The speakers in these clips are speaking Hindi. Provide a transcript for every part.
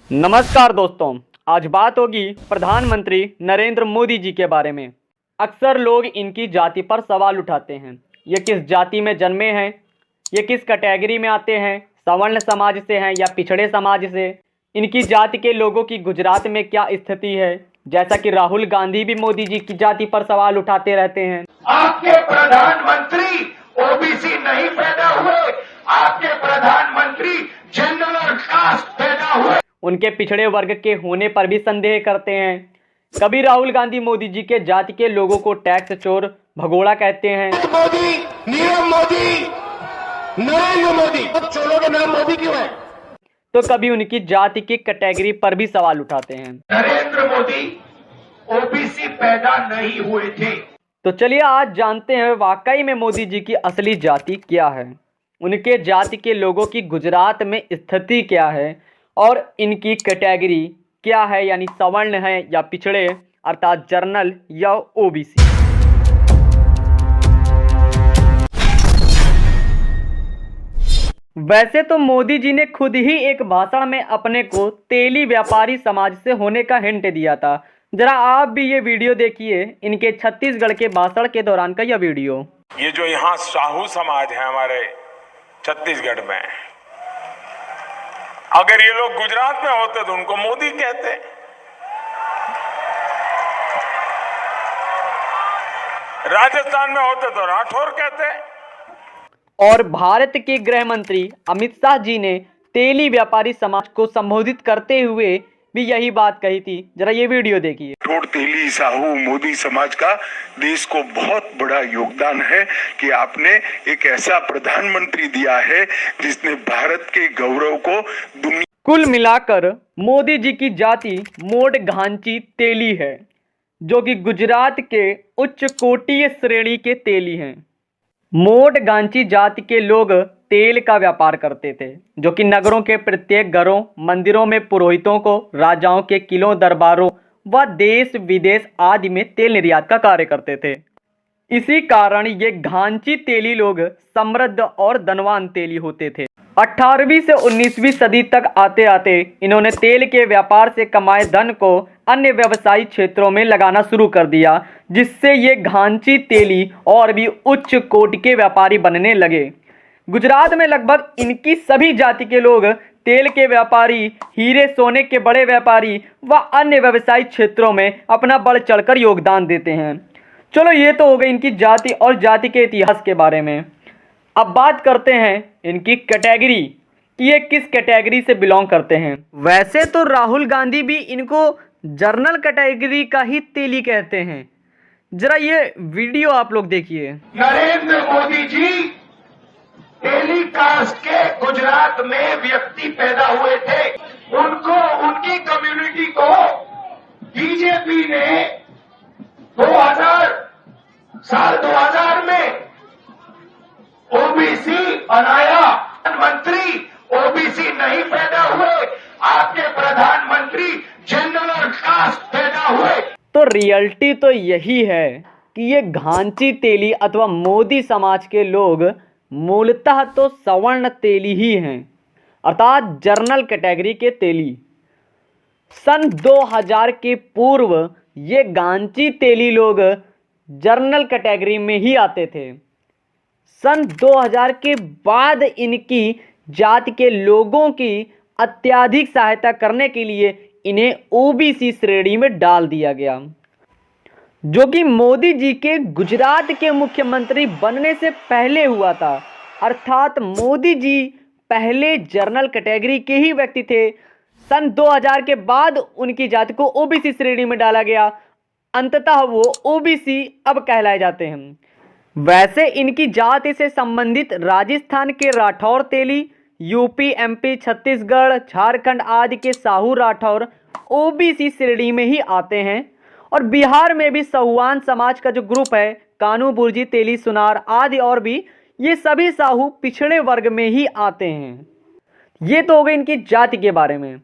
नमस्कार दोस्तों, आज बात होगी प्रधानमंत्री नरेंद्र मोदी जी के बारे में। अक्सर लोग इनकी जाति पर सवाल उठाते हैं। ये किस जाति में जन्मे हैं, ये किस कैटेगरी में आते हैं, सवर्ण समाज से हैं या पिछड़े समाज से। इनकी जाति के लोगों की गुजरात में क्या स्थिति है, जैसा कि राहुल गांधी भी मोदी जी की जाति पर सवाल उठाते रहते हैं। आपके प्रधानमंत्री ओबीसी नहीं पैदा हुए, आपके प्रधानमंत्री जनरल कास्ट पैदा हुए। उनके पिछड़े वर्ग के होने पर भी संदेह करते हैं। कभी राहुल गांधी मोदी जी के जाति के लोगों को टैक्स चोर, भगोड़ा कहते हैं। मोदी, नीरव मोदी, नरेंद्र मोदी, अब चोरों के नाम मोदी क्यों है? तो कभी उनकी जाति की कैटेगरी पर भी सवाल उठाते हैं। नरेंद्र मोदी ओबीसी पैदा नहीं हुए थे। तो चलिए आज जानते हैं वाकई में मोदी जी की असली जाति क्या है, उनके जाति के लोगों की गुजरात में स्थिति क्या है और इनकी कैटेगरी क्या है, यानी सवर्ण है या पिछड़े अर्थात जर्नल या ओबीसी। वैसे तो मोदी जी ने खुद ही एक भाषण में अपने को तेली व्यापारी समाज से होने का हिंट दिया था। जरा आप भी ये वीडियो देखिए, इनके छत्तीसगढ़ के भाषण के दौरान का यह वीडियो। ये जो यहाँ साहू समाज है हमारे छत्तीसगढ़ में, अगर ये लोग गुजरात में होते तो उनको मोदी कहते, राजस्थान में होते तो राठौर कहते। और भारत के गृह मंत्री अमित शाह जी ने तेली व्यापारी समाज को संबोधित करते हुए भी यही बात कही थी। जरा ये वीडियो देखिए। राठौर, तेली, साहू, मोदी समाज का देश को बहुत बड़ा योगदान है कि आपने एक ऐसा प्रधानमंत्री दिया है जिसने भारत के गौरव को दुनिया। कुल मिलाकर मोदी जी की जाति मोड घांची तेली है, जो कि गुजरात के उच्च कोटीय श्रेणी के तेली हैं। मोड गांची जाति के लोग तेल का व्यापार करते थे, जो कि नगरों के प्रत्येक घरों, मंदिरों में पुरोहितों को, राजाओं के किलों, दरबारों व देश विदेश आदि में तेल निर्यात का कार्य करते थे। इसी कारण ये घांची तेली लोग समृद्ध और धनवान तेली होते थे। 18वीं से 19वीं सदी तक आते आते इन्होंने तेल के व्यापार से कमाए धन को अन्य व्यवसायिक क्षेत्रों में लगाना शुरू कर दिया, जिससे ये घांची तेली और भी उच्च कोटि के व्यापारी बनने लगे। गुजरात में लगभग इनकी सभी जाति के लोग तेल के व्यापारी, हीरे सोने के बड़े व्यापारी व अन्य व्यवसायिक क्षेत्रों में अपना बढ़ चढ़कर योगदान देते हैं। चलो ये तो हो गई इनकी जाति और जाति के इतिहास के बारे में। अब बात करते हैं इनकी कैटेगरी कि ये किस कैटेगरी से बिलोंग करते हैं। वैसे तो राहुल गांधी भी इनको जर्नल कैटेगरी का ही तेली कहते हैं। जरा ये वीडियो आप लोग देखिए। नरेंद्र मोदी जी तेली कास्ट के गुजरात में व्यक्ति पैदा हुए थे। उनको, उनकी कम्युनिटी को बीजेपी ने 2000 में ओबीसी बनाया। प्रधानमंत्री ओबीसी नहीं पैदा हुए, आपके प्रधानमंत्री जनरल कास्ट पैदा हुए। तो रियलिटी तो यही है कि ये घांची तेली अथवा मोदी समाज के लोग मूलतः तो सवर्ण तेली ही हैं, अर्थात जर्नल कैटेगरी के तेली। सन 2000 के पूर्व ये घांची तेली लोग जर्नल कैटेगरी में ही आते थे। सन 2000 के बाद इनकी जाति के लोगों की अत्यधिक सहायता करने के लिए इन्हें ओबीसी श्रेणी में डाल दिया गया, जो कि मोदी जी के गुजरात के मुख्यमंत्री बनने से पहले हुआ था। अर्थात मोदी जी पहले जर्नल कैटेगरी के ही व्यक्ति थे। सन 2000 के बाद उनकी जाति को ओबीसी श्रेणी में डाला गया। अंततः वो ओबीसी अब कहलाए जाते हैं। वैसे इनकी जाति से संबंधित राजस्थान के राठौर तेली, यूपी, एमपी, छत्तीसगढ़, झारखंड आदि के साहू राठौर ओबीसी श्रेणी में ही आते हैं। और बिहार में भी साहूवान समाज का जो ग्रुप है, कानू, बुर्जी, तेली, सुनार आदि और भी, ये सभी साहू पिछड़े वर्ग में ही आते हैं। ये तो हो गई इनकी जाति के बारे में।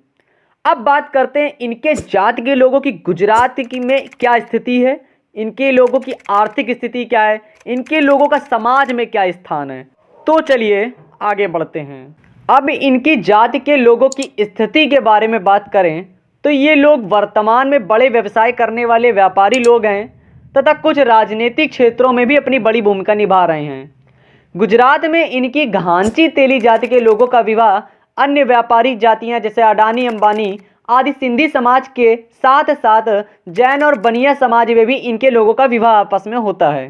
अब बात करते हैं इनके जाति के लोगों की गुजरात की में क्या स्थिति है, इनके लोगों की आर्थिक स्थिति क्या है, इनके लोगों का समाज में क्या स्थान है। तो चलिए आगे बढ़ते हैं। अब इनकी जाति के लोगों की स्थिति के बारे में बात करें तो ये लोग वर्तमान में बड़े व्यवसाय करने वाले व्यापारी लोग हैं तथा कुछ राजनीतिक क्षेत्रों में भी अपनी बड़ी भूमिका निभा रहे हैं। गुजरात में इनकी घांची तेली जाति के लोगों का विवाह अन्य व्यापारिक जातियां जैसे अडानी अंबानी आदि सिंधी समाज के साथ साथ जैन और बनिया समाज में भी इनके लोगों का विवाह आपस में होता है।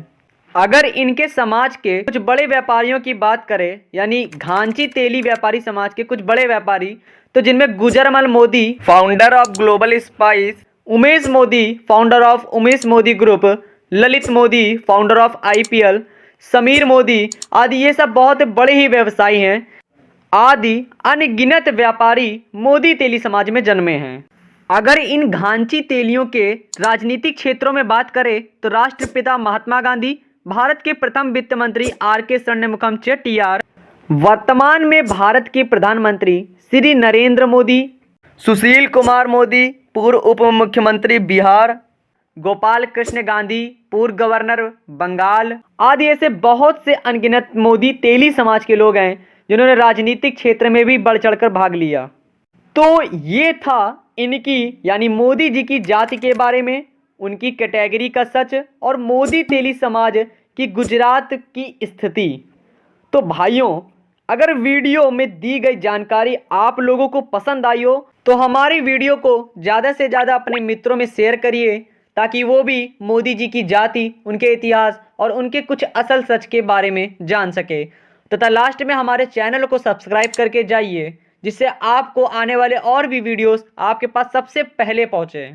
अगर इनके समाज के कुछ बड़े व्यापारियों की बात करें यानी घांची तेली व्यापारी समाज के कुछ बड़े व्यापारी तो जिनमें Gujarmal Modi founder of global spice, Umesh Modi founder of Umesh Modi group, Lalit Modi founder of IPL, Sameer Modi आदि ये सब बहुत बड़े ही व्यवसायी हैं। आदि अनगिनत व्यापारी मोदी तेली समाज में जन्मे हैं। अगर इन घांची तेलियों के राजनीतिक क्षेत्रों में बात करें तो राष्ट्रपिता महात्मा गांधी, भारत के प्रथम वित्त मंत्री RK शरणमुखम चेट्टियार, वर्तमान में भारत के प्रधानमंत्री श्री नरेंद्र मोदी, सुशील कुमार मोदी पूर्व उप मुख्यमंत्री बिहार, गोपाल कृष्ण गांधी पूर्व गवर्नर बंगाल आदि ऐसे बहुत से अनगिनत मोदी तेली समाज के लोग हैं जिन्होंने राजनीतिक क्षेत्र में भी बढ़ चढ़कर भाग लिया। तो ये था इनकी यानी मोदी जी की जाति के बारे में, उनकी कैटेगरी का सच और मोदी तेली समाज की गुजरात की स्थिति। तो भाइयों, अगर वीडियो में दी गई जानकारी आप लोगों को पसंद आई हो तो हमारी वीडियो को ज़्यादा से ज़्यादा अपने मित्रों में शेयर करिए ताकि वो भी मोदी जी की जाति, उनके इतिहास और उनके कुछ असल सच के बारे में जान सके। तथा लास्ट में हमारे चैनल को सब्सक्राइब करके जाइए जिससे आपको आने वाले और भी वीडियोस आपके पास सबसे पहले पहुँचे।